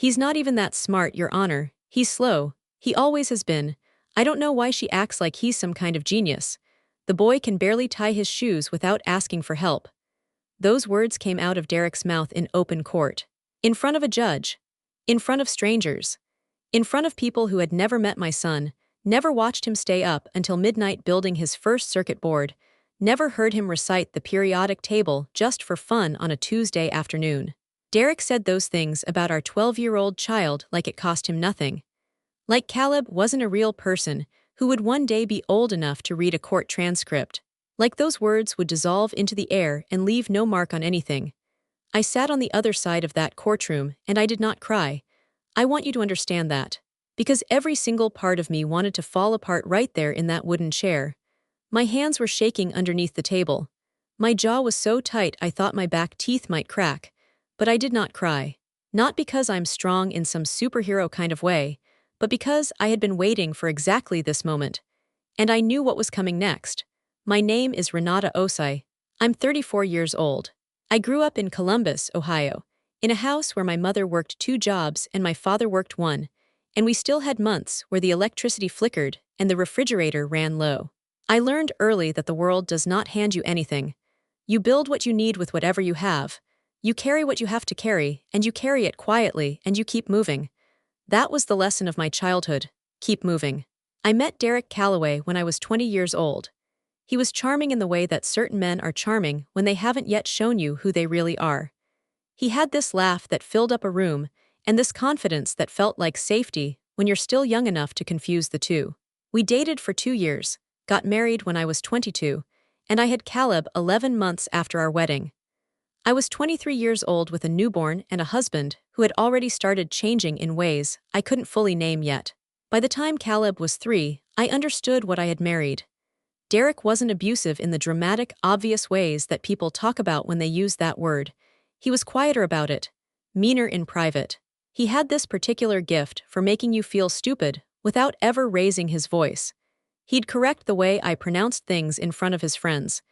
"He's not even that smart, Your Honor. He's slow. He always has been. I don't know why she acts like he's some kind of genius. The boy can barely tie his shoes without asking for help." Those words came out of Derek's mouth in open court. In front of a judge. In front of strangers. In front of people who had never met my son, never watched him stay up until midnight building his first circuit board, never heard him recite the periodic table just for fun on a Tuesday afternoon. Derek said those things about our 12-year-old child like it cost him nothing. Like Caleb wasn't a real person who would one day be old enough to read a court transcript. Like those words would dissolve into the air and leave no mark on anything. I sat on the other side of that courtroom and I did not cry. I want you to understand that. Because every single part of me wanted to fall apart right there in that wooden chair. My hands were shaking underneath the table. My jaw was so tight I thought my back teeth might crack. But I did not cry. Not because I'm strong in some superhero kind of way, but because I had been waiting for exactly this moment. And I knew what was coming next. My name is Renata Osai. I'm 34 years old. I grew up in Columbus, Ohio, in a house where my mother worked 2 jobs and my father worked 1, and we still had months where the electricity flickered and the refrigerator ran low. I learned early that the world does not hand you anything. You build what you need with whatever you have. You carry what you have to carry, and you carry it quietly, and you keep moving. That was the lesson of my childhood. Keep moving. I met Derek Calloway when I was 20 years old. He was charming in the way that certain men are charming when they haven't yet shown you who they really are. He had this laugh that filled up a room, and this confidence that felt like safety when you're still young enough to confuse the two. We dated for 2 years, got married when I was 22, and I had Caleb 11 months after our wedding. I was 23 years old with a newborn and a husband who had already started changing in ways I couldn't fully name yet. By the time Caleb was 3, I understood what I had married. Derek wasn't abusive in the dramatic, obvious ways that people talk about when they use that word. He was quieter about it, meaner in private. He had this particular gift for making you feel stupid without ever raising his voice. He'd correct the way I pronounced things in front of his friends.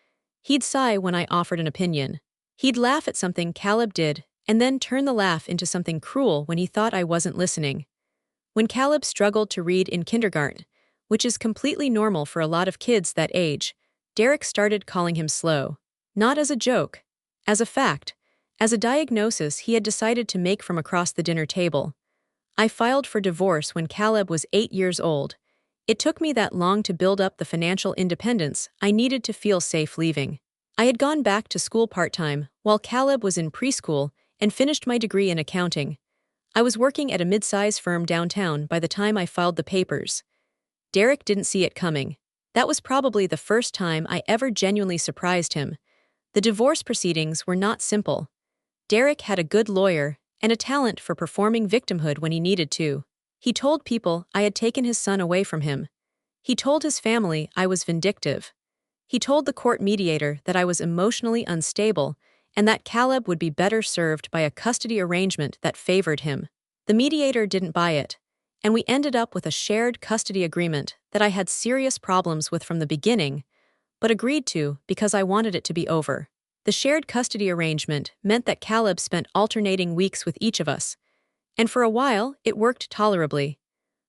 He'd sigh when I offered an opinion. He'd laugh at something Caleb did and then turn the laugh into something cruel when he thought I wasn't listening. When Caleb struggled to read in kindergarten, which is completely normal for a lot of kids that age, Derek started calling him slow. Not as a joke, as a fact, as a diagnosis he had decided to make from across the dinner table. I filed for divorce when Caleb was 8 years old. It took me that long to build up the financial independence I needed to feel safe leaving. I had gone back to school part-time while Caleb was in preschool and finished my degree in accounting. I was working at a mid-size firm downtown by the time I filed the papers. Derek didn't see it coming. That was probably the first time I ever genuinely surprised him. The divorce proceedings were not simple. Derek had a good lawyer and a talent for performing victimhood when he needed to. He told people I had taken his son away from him. He told his family I was vindictive. He told the court mediator that I was emotionally unstable and that Caleb would be better served by a custody arrangement that favored him. The mediator didn't buy it, and we ended up with a shared custody agreement that I had serious problems with from the beginning, but agreed to because I wanted it to be over. The shared custody arrangement meant that Caleb spent alternating weeks with each of us, and for a while it worked tolerably.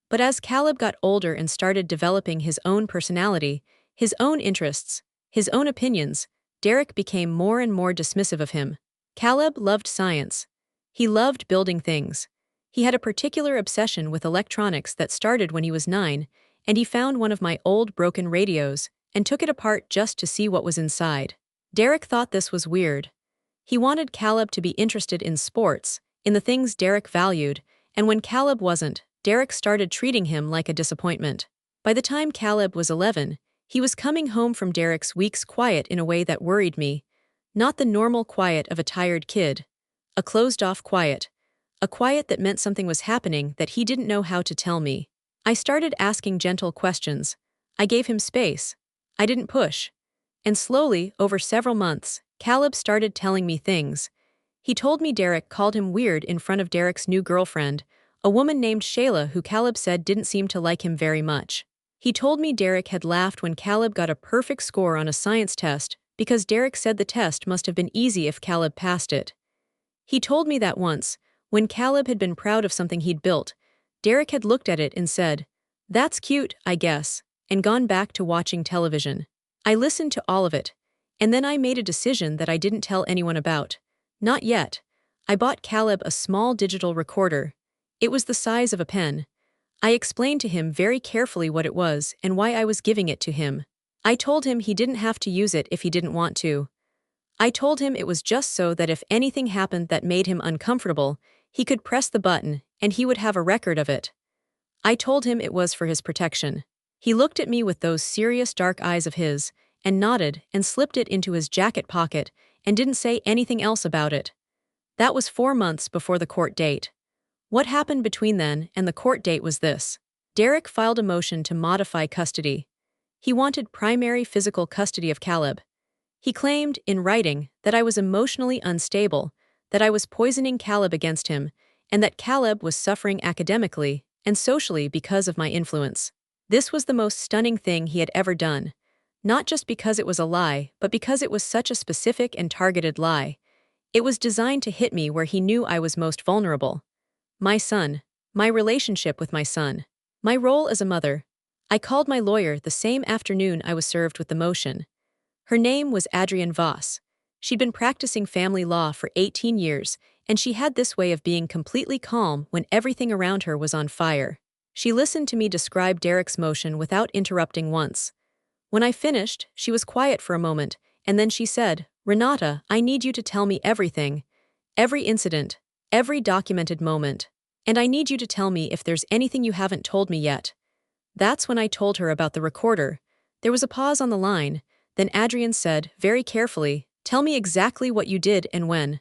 But as Caleb got older and started developing his own personality, his own interests, his own opinions, Derek became more and more dismissive of him. Caleb loved science. He loved building things. He had a particular obsession with electronics that started when he was 9, and he found one of my old broken radios and took it apart just to see what was inside. Derek thought this was weird. He wanted Caleb to be interested in sports, in the things Derek valued, and when Caleb wasn't, Derek started treating him like a disappointment. By the time Caleb was 11, he was coming home from Derek's weeks quiet in a way that worried me. Not the normal quiet of a tired kid. A closed-off quiet. A quiet that meant something was happening that he didn't know how to tell me. I started asking gentle questions. I gave him space. I didn't push. And slowly, over several months, Caleb started telling me things. He told me Derek called him weird in front of Derek's new girlfriend, a woman named Shayla who Caleb said didn't seem to like him very much. He told me Derek had laughed when Caleb got a perfect score on a science test because Derek said the test must have been easy if Caleb passed it. He told me that once, When Caleb had been proud of something he'd built, Derek had looked at it and said, "That's cute, I guess," and gone back to watching television. I listened to all of it, and then I made a decision that I didn't tell anyone about. Not yet. I bought Caleb a small digital recorder. It was the size of a pen. I explained to him very carefully what it was and why I was giving it to him. I told him he didn't have to use it if he didn't want to. I told him it was just so that if anything happened that made him uncomfortable, he could press the button and he would have a record of it. I told him it was for his protection. He looked at me with those serious dark eyes of his, and nodded and slipped it into his jacket pocket and didn't say anything else about it. That was 4 months before the court date. What happened between then and the court date was this. Derek filed a motion to modify custody. He wanted primary physical custody of Caleb. He claimed, in writing, that I was emotionally unstable, that I was poisoning Caleb against him, and that Caleb was suffering academically and socially because of my influence. This was the most stunning thing he had ever done. Not just because it was a lie, but because it was such a specific and targeted lie. It was designed to hit me where he knew I was most vulnerable. My son. My relationship with my son. My role as a mother. I called my lawyer the same afternoon I was served with the motion. Her name was Adrienne Voss. She'd been practicing family law for 18 years, and she had this way of being completely calm when everything around her was on fire. She listened to me describe Derek's motion without interrupting once. When I finished, she was quiet for a moment, and then she said, "Renata, I need you to tell me everything. Every incident, every documented moment. And I need you to tell me if there's anything you haven't told me yet." That's when I told her about the recorder. There was a pause on the line. Then Adrienne said, very carefully, "Tell me exactly what you did and when."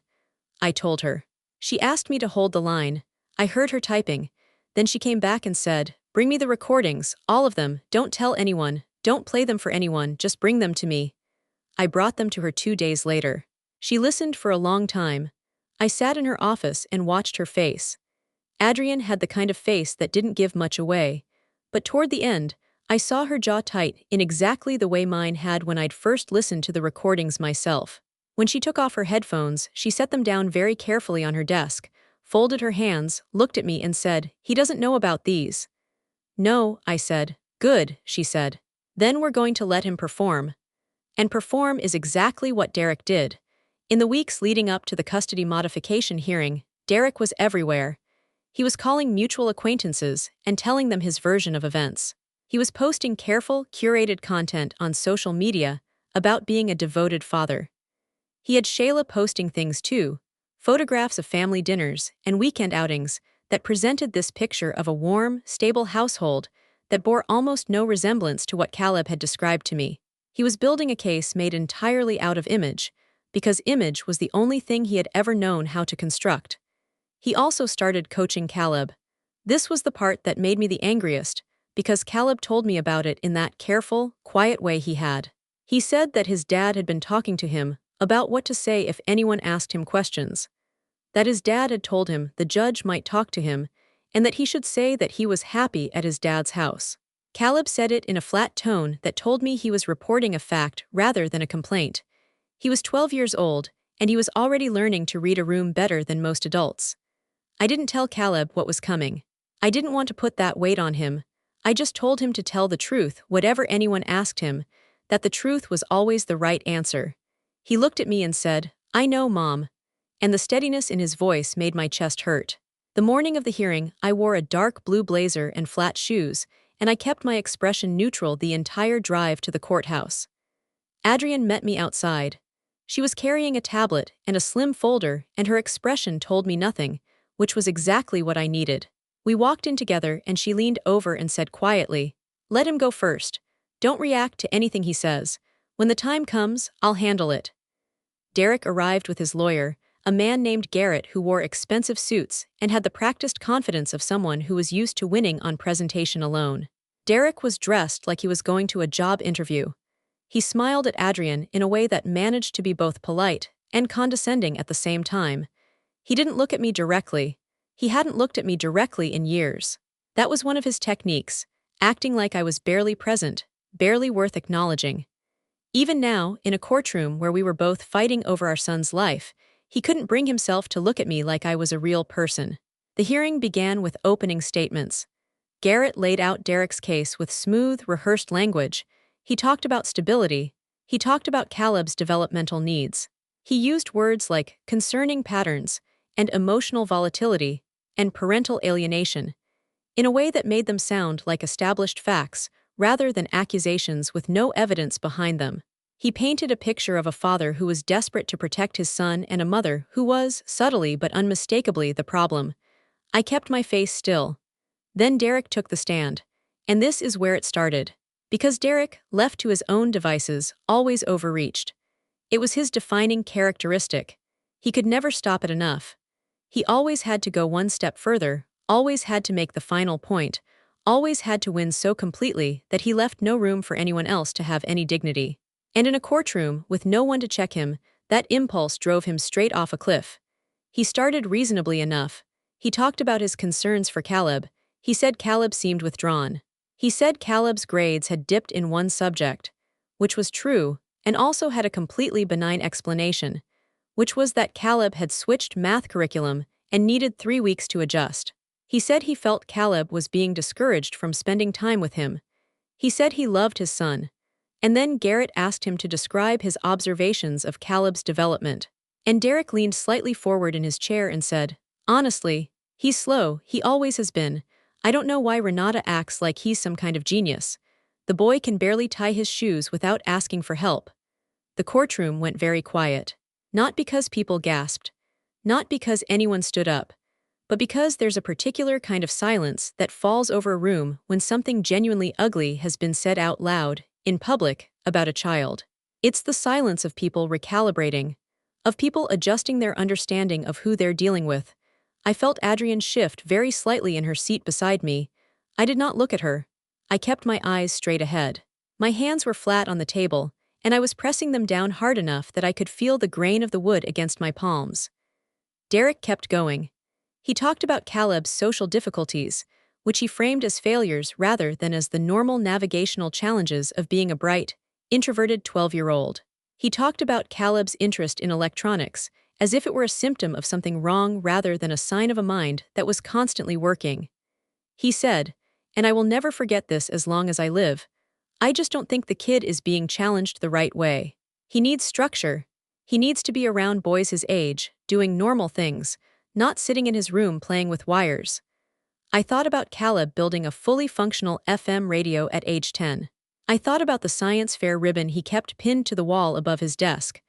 I told her. She asked me to hold the line. I heard her typing. Then she came back and said, "Bring me the recordings, all of them, don't tell anyone, don't play them for anyone, just bring them to me." I brought them to her 2 days later. She listened for a long time. I sat in her office and watched her face. Adrienne had the kind of face that didn't give much away. But toward the end, I saw her jaw tight in exactly the way mine had when I'd first listened to the recordings myself. When she took off her headphones, she set them down very carefully on her desk, folded her hands, looked at me and said, "He doesn't know about these." "No," I said. "Good," she said. "Then we're going to let him perform." And perform is exactly what Derek did. In the weeks leading up to the custody modification hearing, Derek was everywhere. He was calling mutual acquaintances and telling them his version of events. He was posting careful, curated content on social media about being a devoted father. He had Shayla posting things too, photographs of family dinners and weekend outings that presented this picture of a warm, stable household that bore almost no resemblance to what Caleb had described to me. He was building a case made entirely out of image, because image was the only thing he had ever known how to construct. He also started coaching Caleb. This was the part that made me the angriest, because Caleb told me about it in that careful, quiet way he had. He said that his dad had been talking to him about what to say if anyone asked him questions. That his dad had told him the judge might talk to him, and that he should say that he was happy at his dad's house. Caleb said it in a flat tone that told me he was reporting a fact rather than a complaint. He was 12 years old, and he was already learning to read a room better than most adults. I didn't tell Caleb what was coming. I didn't want to put that weight on him. I just told him to tell the truth, whatever anyone asked him, that the truth was always the right answer. He looked at me and said, "I know, Mom." And the steadiness in his voice made my chest hurt. The morning of the hearing, I wore a dark blue blazer and flat shoes, and I kept my expression neutral the entire drive to the courthouse. Adrienne met me outside. She was carrying a tablet and a slim folder, and her expression told me nothing, which was exactly what I needed. We walked in together and she leaned over and said quietly, "Let him go first. Don't react to anything he says. When the time comes, I'll handle it." Derek arrived with his lawyer, a man named Garrett who wore expensive suits and had the practiced confidence of someone who was used to winning on presentation alone. Derek was dressed like he was going to a job interview. He smiled at Adrienne in a way that managed to be both polite and condescending at the same time. He didn't look at me directly. He hadn't looked at me directly in years. That was one of his techniques, acting like I was barely present, barely worth acknowledging. Even now, in a courtroom where we were both fighting over our son's life, He couldn't bring himself to look at me like I was a real person. The hearing began with opening statements. Garrett laid out Derek's case with smooth, rehearsed language. He talked about stability. He talked about Caleb's developmental needs. He used words like concerning patterns and emotional volatility and parental alienation in a way that made them sound like established facts rather than accusations with no evidence behind them. He painted a picture of a father who was desperate to protect his son and a mother who was, subtly but unmistakably, the problem. I kept my face still. Then Derek took the stand. And this is where it started. Because Derek, left to his own devices, always overreached. It was his defining characteristic. He could never stop it enough. He always had to go one step further, always had to make the final point, always had to win so completely that he left no room for anyone else to have any dignity. And in a courtroom, with no one to check him, that impulse drove him straight off a cliff. He started reasonably enough. He talked about his concerns for Caleb. He said Caleb seemed withdrawn. He said Caleb's grades had dipped in one subject, which was true, and also had a completely benign explanation, which was that Caleb had switched math curriculum and needed 3 weeks to adjust. He said he felt Caleb was being discouraged from spending time with him. He said he loved his son. And then Garrett asked him to describe his observations of Caleb's development. And Derek leaned slightly forward in his chair and said, "Honestly, he's slow, he always has been. I don't know why Renata acts like he's some kind of genius. The boy can barely tie his shoes without asking for help." The courtroom went very quiet. Not because people gasped. Not because anyone stood up. But because there's a particular kind of silence that falls over a room when something genuinely ugly has been said out loud, in public, about a child. It's the silence of people recalibrating, of people adjusting their understanding of who they're dealing with. I felt Adrienne shift very slightly in her seat beside me. I did not look at her. I kept my eyes straight ahead. My hands were flat on the table, and I was pressing them down hard enough that I could feel the grain of the wood against my palms. Derek kept going. He talked about Caleb's social difficulties, which he framed as failures rather than as the normal navigational challenges of being a bright, introverted 12-year-old. He talked about Caleb's interest in electronics, as if it were a symptom of something wrong rather than a sign of a mind that was constantly working. He said, and I will never forget this as long as I live, "I just don't think the kid is being challenged the right way. He needs structure. He needs to be around boys his age, doing normal things, not sitting in his room playing with wires." I thought about Caleb building a fully functional FM radio at age 10. I thought about the science fair ribbon he kept pinned to the wall above his desk.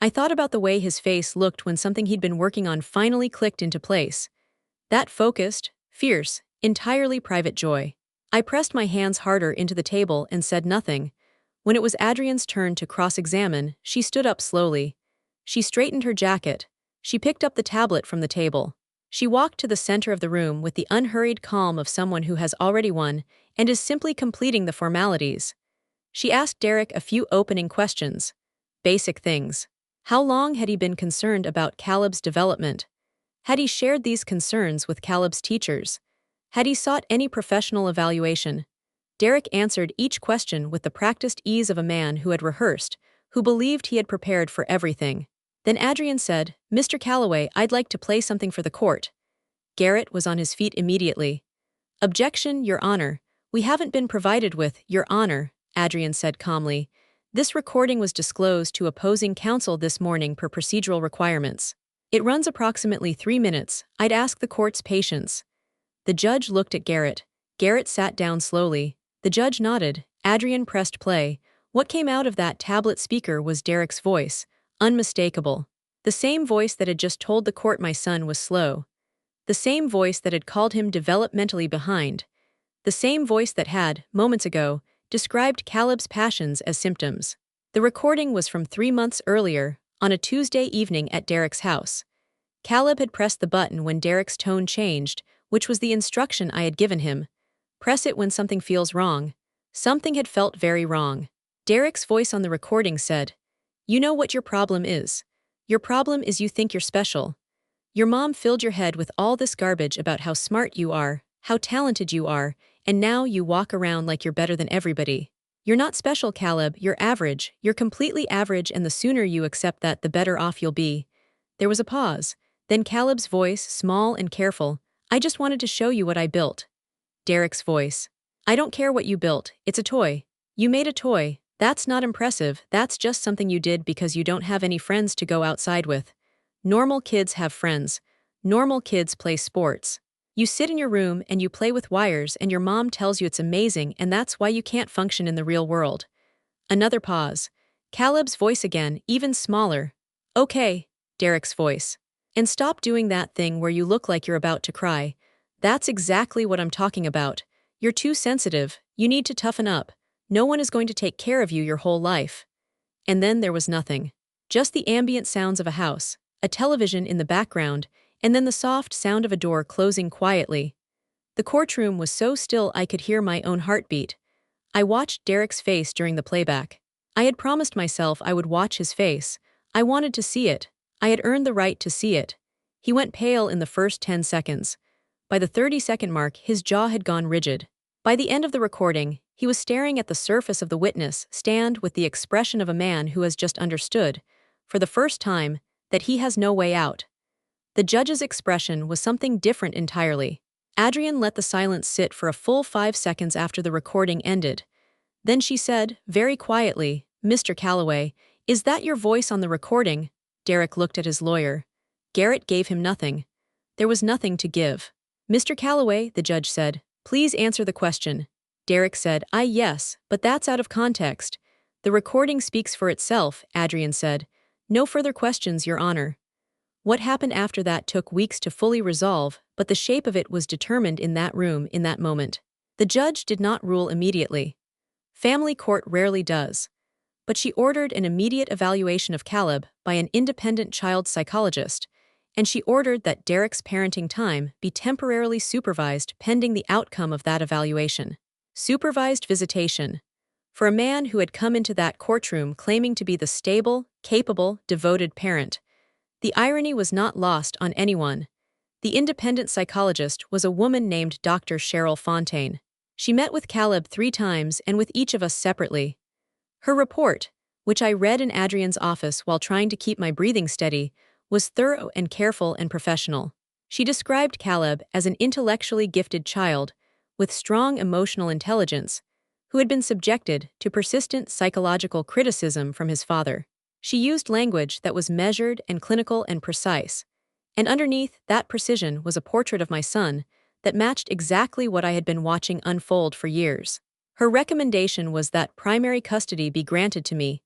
I thought about the way his face looked when something he'd been working on finally clicked into place. That focused, fierce, entirely private joy. I pressed my hands harder into the table and said nothing. When it was Adrienne's turn to cross-examine, she stood up slowly. She straightened her jacket. She picked up the tablet from the table. She walked to the center of the room with the unhurried calm of someone who has already won and is simply completing the formalities. She asked Derek a few opening questions. Basic things. How long had he been concerned about Caleb's development? Had he shared these concerns with Caleb's teachers? Had he sought any professional evaluation? Derek answered each question with the practiced ease of a man who had rehearsed, who believed he had prepared for everything. Then Adrienne said, "Mr. Calloway, I'd like to play something for the court." Garrett was on his feet immediately. "Objection, Your Honor. We haven't been provided with, Your Honor," Adrienne said calmly. "This recording was disclosed to opposing counsel this morning per procedural requirements. It runs approximately 3 minutes. I'd ask the court's patience." The judge looked at Garrett. Garrett sat down slowly. The judge nodded. Adrienne pressed play. What came out of that tablet speaker was Derek's voice, unmistakable. The same voice that had just told the court my son was slow. The same voice that had called him developmentally behind. The same voice that had, moments ago, described Caleb's passions as symptoms. The recording was from 3 months earlier, on a Tuesday evening at Derek's house. Caleb had pressed the button when Derek's tone changed, which was the instruction I had given him. Press it when something feels wrong. Something had felt very wrong. Derek's voice on the recording said, "You know what your problem is. Your problem is you think you're special. Your mom filled your head with all this garbage about how smart you are, how talented you are, and now you walk around like you're better than everybody. You're not special, Caleb, you're average, you're completely average, and the sooner you accept that, the better off you'll be." There was a pause. Then Caleb's voice, small and careful. I just wanted to show you what I built. Derek's voice. I don't care what you built, it's a toy. You made a toy. That's not impressive, that's just something you did because you don't have any friends to go outside with. Normal kids have friends. Normal kids play sports. You sit in your room and you play with wires and your mom tells you it's amazing and that's why you can't function in the real world. Another pause. Caleb's voice again, even smaller. Okay, Derek's voice. And stop doing that thing where you look like you're about to cry. That's exactly what I'm talking about. You're too sensitive, you need to toughen up. No one is going to take care of you your whole life. And then there was nothing. Just the ambient sounds of a house, a television in the background, and then the soft sound of a door closing quietly. The courtroom was so still I could hear my own heartbeat. I watched Derek's face during the playback. I had promised myself I would watch his face. I wanted to see it. I had earned the right to see it. He went pale in the first 10 seconds. By the 30-second mark, his jaw had gone rigid. By the end of the recording, he was staring at the surface of the witness stand with the expression of a man who has just understood, for the first time, that he has no way out. The judge's expression was something different entirely. Adrian let the silence sit for a full 5 seconds after the recording ended. Then she said, very quietly, Mr. Calloway, is that your voice on the recording? Derek looked at his lawyer. Garrett gave him nothing. There was nothing to give. Mr. Calloway, the judge said, please answer the question. Derek said, yes, but that's out of context. The recording speaks for itself, Adrian said. No further questions, Your Honor. What happened after that took weeks to fully resolve, but the shape of it was determined in that room in that moment. The judge did not rule immediately. Family court rarely does. But she ordered an immediate evaluation of Caleb by an independent child psychologist, and she ordered that Derek's parenting time be temporarily supervised pending the outcome of that evaluation. Supervised visitation. For a man who had come into that courtroom claiming to be the stable, capable, devoted parent, the irony was not lost on anyone. The independent psychologist was a woman named Dr. Cheryl Fontaine. She met with Caleb 3 times and with each of us separately. Her report, which I read in Adrian's office while trying to keep my breathing steady, was thorough and careful and professional. She described Caleb as an intellectually gifted child with strong emotional intelligence who had been subjected to persistent psychological criticism from his father. She used language that was measured and clinical and precise, and underneath that precision was a portrait of my son that matched exactly what I had been watching unfold for years. Her recommendation was that primary custody be granted to me,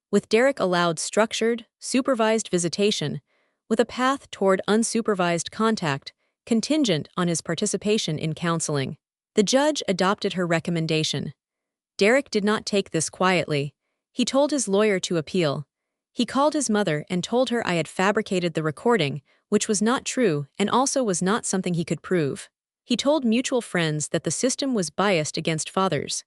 with Derek allowed structured, supervised visitation, with a path toward unsupervised contact, contingent on his participation in counseling. The judge adopted her recommendation. Derek did not take this quietly. He told his lawyer to appeal. He called his mother and told her I had fabricated the recording, which was not true and also was not something he could prove. He told mutual friends that the system was biased against fathers.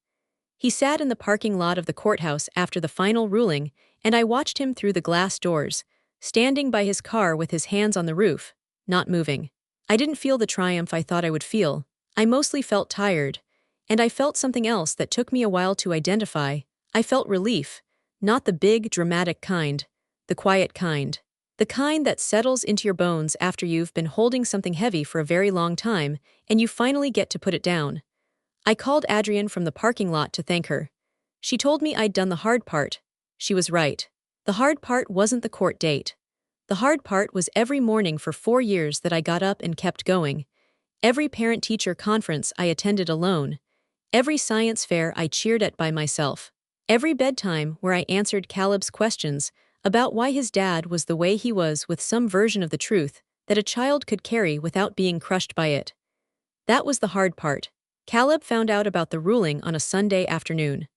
He sat in the parking lot of the courthouse after the final ruling, and I watched him through the glass doors, standing by his car with his hands on the roof, not moving. I didn't feel the triumph I thought I would feel. I mostly felt tired, and I felt something else that took me a while to identify. I felt relief, not the big, dramatic kind, the quiet kind. The kind that settles into your bones after you've been holding something heavy for a very long time, and you finally get to put it down. I called Adrian from the parking lot to thank her. She told me I'd done the hard part. She was right. The hard part wasn't the court date. The hard part was every morning for 4 years that I got up and kept going. Every parent-teacher conference I attended alone. Every science fair I cheered at by myself. Every bedtime where I answered Caleb's questions about why his dad was the way he was with some version of the truth that a child could carry without being crushed by it. That was the hard part. Caleb found out about the ruling on a Sunday afternoon.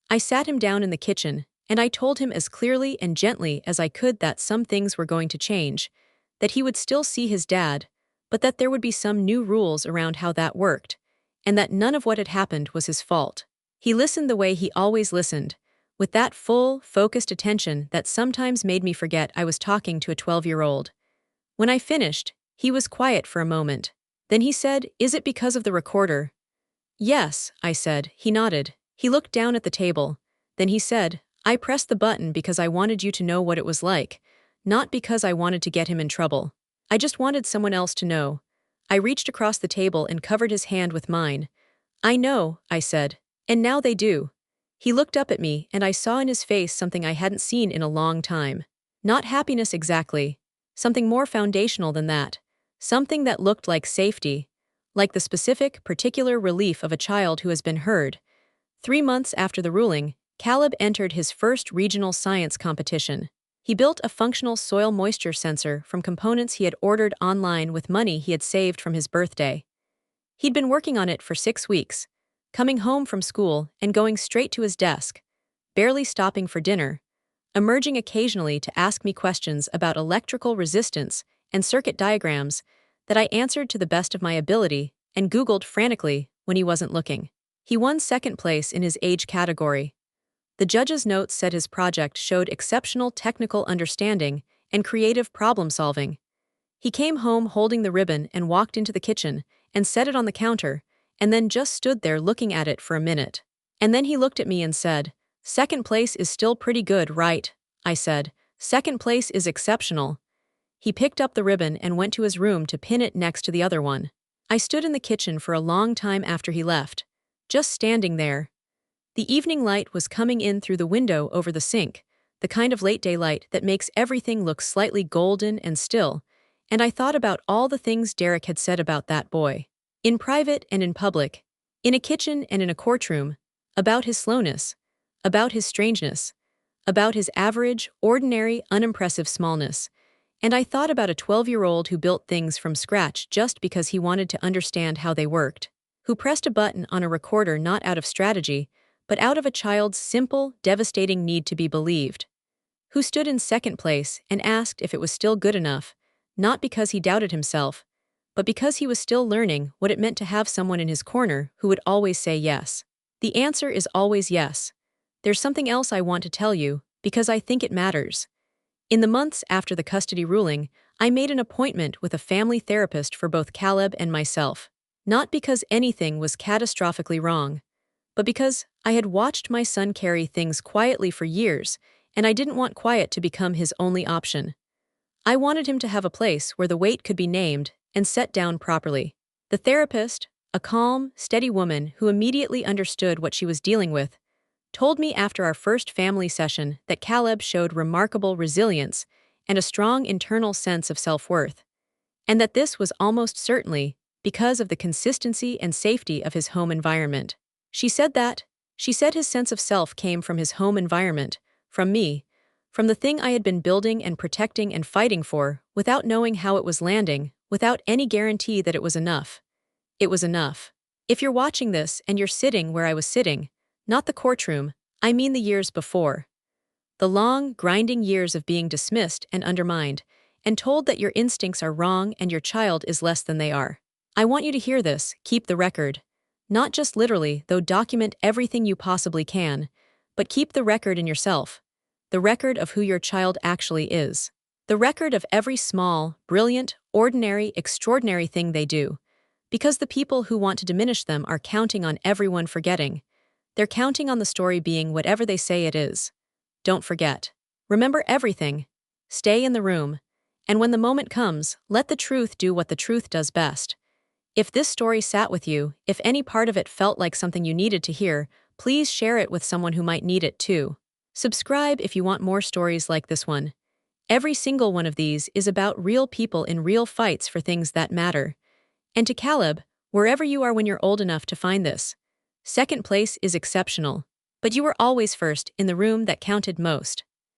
I sat him down in the kitchen, and I told him as clearly and gently as I could that some things were going to change, that he would still see his dad, but that there would be some new rules around how that worked, and that none of what had happened was his fault. He listened the way he always listened, with that full, focused attention that sometimes made me forget I was talking to a 12-year-old. When I finished, he was quiet for a moment. Then he said, "Is it because of the recorder?" "Yes," I said. He nodded. He looked down at the table. Then he said, "I pressed the button because I wanted you to know what it was like. not because I wanted to get him in trouble. I just wanted someone else to know. I reached across the table and covered his hand with mine. I know, I said. And now they do. He looked up at me, and I saw in his face something I hadn't seen in a long time. Not happiness exactly. Something more foundational than that. Something that looked like safety. Like the specific, particular relief of a child who has been heard. 3 months after the ruling, Caleb entered his first regional science competition. He built a functional soil moisture sensor from components he had ordered online with money he had saved from his birthday. He'd been working on it for 6 weeks, coming home from school and going straight to his desk, barely stopping for dinner, emerging occasionally to ask me questions about electrical resistance and circuit diagrams that I answered to the best of my ability and Googled frantically when he wasn't looking. He won second place in his age category. The judge's notes said his project showed exceptional technical understanding and creative problem-solving. He came home holding the ribbon and walked into the kitchen and set it on the counter, and then just stood there looking at it for a minute. And then he looked at me and said, "Second place is still pretty good, right?" I said, "Second place is exceptional." He picked up the ribbon and went to his room to pin it next to the other one. I stood in the kitchen for a long time after he left, just standing there. The evening light was coming in through the window over the sink, the kind of late-day light that makes everything look slightly golden and still, and I thought about all the things Derek had said about that boy. In private and in public, in a kitchen and in a courtroom, about his slowness, about his strangeness, about his average, ordinary, unimpressive smallness, and I thought about a 12-year-old who built things from scratch just because he wanted to understand how they worked, who pressed a button on a recorder not out of strategy, but out of a child's simple, devastating need to be believed, who stood in second place and asked if it was still good enough, not because he doubted himself, but because he was still learning what it meant to have someone in his corner who would always say yes. The answer is always yes. There's something else I want to tell you, because I think it matters. In the months after the custody ruling, I made an appointment with a family therapist for both Caleb and myself. Not because anything was catastrophically wrong, but because I had watched my son carry things quietly for years, and I didn't want quiet to become his only option. I wanted him to have a place where the weight could be named and set down properly. The therapist, a calm, steady woman who immediately understood what she was dealing with, told me after our first family session that Caleb showed remarkable resilience and a strong internal sense of self-worth, and that this was almost certainly because of the consistency and safety of his home environment. She said his sense of self came from his home environment, from me, from the thing I had been building and protecting and fighting for, without knowing how it was landing, without any guarantee that it was enough. It was enough. If you're watching this and you're sitting where I was sitting, not the courtroom, I mean the years before. The long, grinding years of being dismissed and undermined, and told that your instincts are wrong and your child is less than they are. I want you to hear this, keep the record. Not just literally, though document everything you possibly can, but keep the record in yourself. The record of who your child actually is. The record of every small, brilliant, ordinary, extraordinary thing they do. Because the people who want to diminish them are counting on everyone forgetting. They're counting on the story being whatever they say it is. Don't forget. Remember everything. Stay in the room. And when the moment comes, let the truth do what the truth does best. If this story sat with you, if any part of it felt like something you needed to hear, please share it with someone who might need it too. Subscribe if you want more stories like this one. Every single one of these is about real people in real fights for things that matter. And to Caleb, wherever you are when you're old enough to find this, second place is exceptional, but you were always first in the room that counted most.